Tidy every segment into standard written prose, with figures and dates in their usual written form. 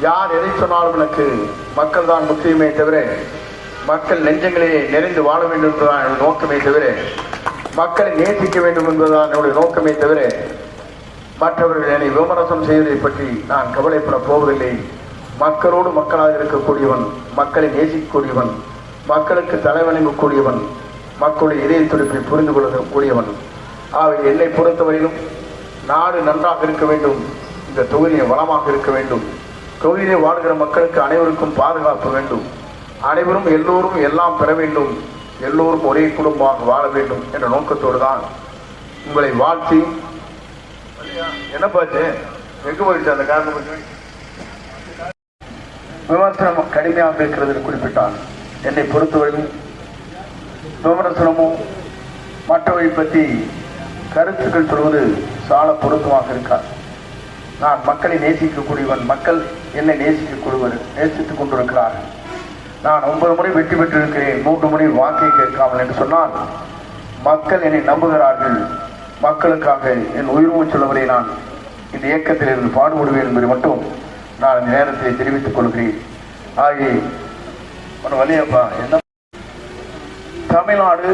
யார் எதை சொன்னாலும் எனக்கு மக்கள் தான் முக்கியமே தவிர, மக்கள் நெஞ்சங்களே நிறைந்து வாழ வேண்டும் என்பதுதான் என்னுடைய நோக்கமே தவிர, மக்களை நேசிக்க வேண்டும் என்பதுதான் என்னுடைய நோக்கமே தவிர, மற்றவர்கள் என்னை விமர்சனம் செய்வதை பற்றி நான் கவலைப்பட போவதில்லை. மக்களோடு மக்களாக இருக்கக்கூடியவன், மக்களை நேசிக்கக்கூடியவன், மக்களுக்கு தலைவணங்கக்கூடியவன், மக்களுடைய இதய துடிப்பை புரிந்து கொள்ளக்கூடியவன். ஆகவே என்னை பொறுத்தவரையிலும் நாடு நன்றாக இருக்க வேண்டும், இந்த தொகுதியை வளமாக இருக்க வேண்டும், தொகுதியிலே வாழ்கிற மக்களுக்கு அனைவருக்கும் பாதுகாப்பு வேண்டும், அனைவரும் எல்லோரும் எல்லாம் பெற வேண்டும், எல்லோரும் ஒரே குடும்பமாக வாழ வேண்டும் என்ற நோக்கத்தோடு தான் உங்களை வாழ்த்தி. என்ன பாச்சு எங்கு போயிடுச்சு அந்த காரணம்? விமர்சனம் கடுமையாக இருக்கிறது குறிப்பிட்டான். என்னை பொறுத்தவரையில் விமர்சனமும் மற்றவரை பற்றி கருத்துக்கள் சொல்வது சால பொருத்தமாக இருக்கார். நான் மக்களை நேசிக்கக்கூடியவன், மக்கள் என்னை நேசித்துக் கொண்டிருக்கிறார்கள். நான் 9 முறை வெற்றி பெற்றிருக்கிறேன், 3 முறை வாக்கை கேட்காமல் என்று சொன்னால் மக்கள் என்னை நம்புகிறார்கள். மக்களுக்காக என் உயிர் மூச்சுள்ளவரை நான் இந்த இயக்கத்தில் இருந்து பாடுபடுவேன் என்பதை மட்டும் நான் இந்த நேரத்தை தெரிவித்துக் கொள்கிறேன். ஆகிய வலியப்பா, என்ன தமிழ்நாடு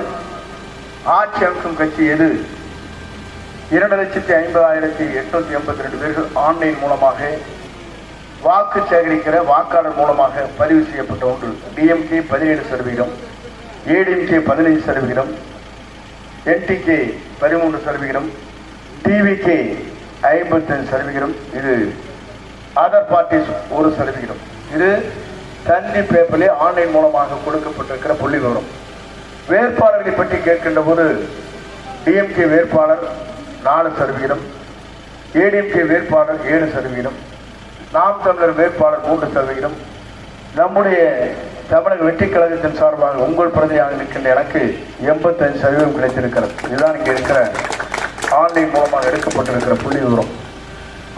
ஆட்சி அமைக்கும் கட்சி எது? 2,50,882 பேர்கள் ஆன்லைன் மூலமாக வாக்கு சேகரிக்கிற வாக்காளர் மூலமாக பதிவு செய்யப்பட்ட ஒன்று. DMK 17%, ADMK 15%, NTK 13%, TVK 55%. இது அதர் பார்ட்டிஸ் 1%. இது தந்தி பேப்பரிலே ஆன்லைன் மூலமாக கொடுக்கப்பட்டிருக்கிற புள்ளி விவரம். வேட்பாளர்களை பற்றி கேட்கின்ற போது டிஎம்கே வேட்பாளர் 4%, ஏடிஎம்கே வேட்பாளர் 7%, நாம் தமிழர் வேட்பாளர் 3%. நம்முடைய தமிழக வெற்றி கழகத்தின் சார்பாக உங்கள் பிரதியாக நிற்கின்ற எனக்கு 85% கிடைத்திருக்கிறது. இதுதான் இங்கே இருக்கிற ஆன்லைன் மூலமாக எடுக்கப்பட்டிருக்கிற புள்ளி விவரம்.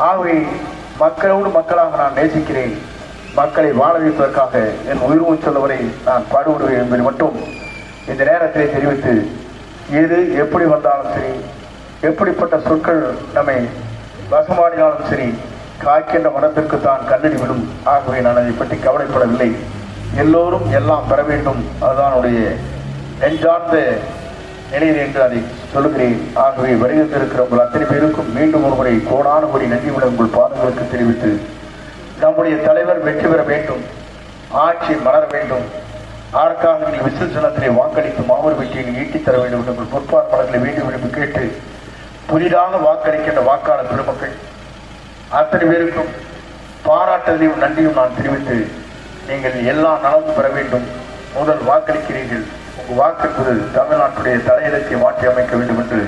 ஆகவே மக்களோடு மக்களாக நான் நேசிக்கிறேன், மக்களை வாழ வைப்பதற்காக என் உயிர் மூச்சுள்ளவரை நான் பாடுபடுவேன் என்பதை மட்டும் இந்த நேரத்திலே தெரிவித்து, எது எப்படி வந்தாலும் சரி, எப்படிப்பட்ட சொற்கள் நம்மை வசமாடினாலும் சரி, காய்க்கின்ற மனத்திற்கு தான் கண்ணடி விடும். ஆகவே நான் அதை பற்றி கவலைப்படவில்லை. எல்லோரும் எல்லாம் பெற வேண்டும், அதுதான் என்னுடைய நெஞ்சார்ந்த நிலையில் என்று அதை சொல்லுகிறேன். ஆகவே வருகின்றிருக்கிற உங்கள் அத்தனை பேருக்கும் மீண்டும் ஒரு முறை கோடான கோடி நன்றியுடன் உங்கள் பாதங்களுக்கு தெரிவித்து, நம்முடைய தலைவர் வெற்றி பெற வேண்டும், ஆட்சி மலர வேண்டும், அதற்காக நீங்கள் விசேஷனத்திலே வாக்களித்து மாபெரும் வெற்றியை ஈட்டித் தர வேண்டும் என்று உங்கள் பொறுப்பாளர்களை வேண்டும் என்று கேட்டு, புதிதாக வாக்களிக்கின்ற வாக்காளர் பெருமக்கள் அத்தனை பேருக்கும் பாராட்டுதலையும் நன்றியும் நான் தெரிவித்து, நீங்கள் எல்லா நலமும் பெற வேண்டும். முதல் வாக்களிக்கிறீர்கள், உங்கள் வாக்கு தமிழ்நாட்டுடைய தலையிடத்தை மாற்றி அமைக்க வேண்டும் என்று